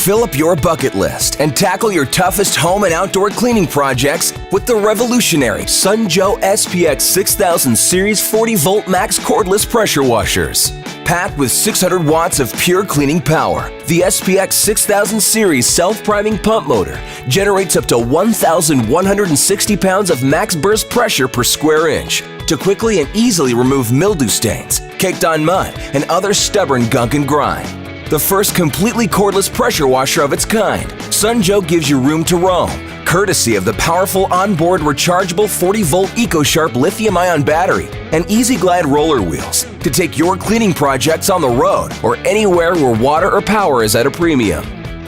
Fill up your bucket list and tackle your toughest home and outdoor cleaning projects with the revolutionary Sunjoe SPX6000 Series 40-volt max cordless pressure washers. Packed with 600 watts of pure cleaning power, the SPX6000 Series self-priming pump motor generates up to 1,160 pounds of max burst pressure per square inch to quickly and easily remove mildew stains, caked-on mud, and other stubborn gunk and grime. The first completely cordless pressure washer of its kind, Sunjoe gives you room to roam, courtesy of the powerful onboard rechargeable 40-volt EcoSharp lithium-ion battery and Easy Glide roller wheels to take your cleaning projects on the road or anywhere where water or power is at a premium.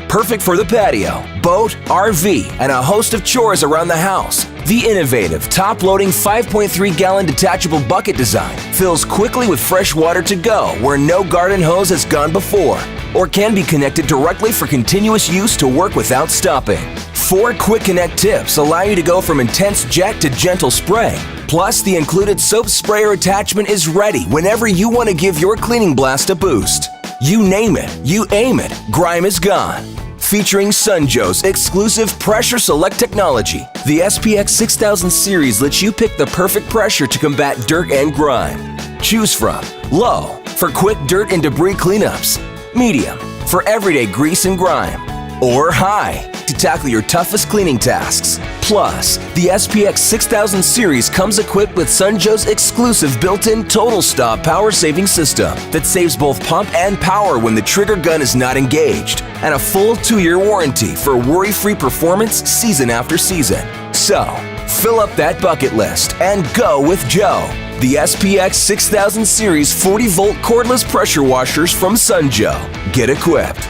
Perfect for the patio, boat, RV, and a host of chores around the house. The innovative, top-loading 5.3-gallon detachable bucket design fills quickly with fresh water to go where no garden hose has gone before, or can be connected directly for continuous use to work without stopping. 4 quick connect tips allow you to go from intense jet to gentle spray. Plus, the included soap sprayer attachment is ready whenever you want to give your cleaning blast a boost. You name it, you aim it, grime is gone. Featuring Sunjoe's exclusive Pressure Select technology, the SPX6000 Series lets you pick the perfect pressure to combat dirt and grime. Choose from low for quick dirt and debris cleanups, medium for everyday grease and grime, or high to tackle your toughest cleaning tasks. Plus, the SPX6000 Series comes equipped with Sunjoe's exclusive built-in Total Stop power-saving system that saves both pump and power when the trigger gun is not engaged, and a full 2-year warranty for worry-free performance season after season. So, fill up that bucket list and go with Joe. The SPX6000 Series 40-volt cordless pressure washers from Sunjoe. Get equipped.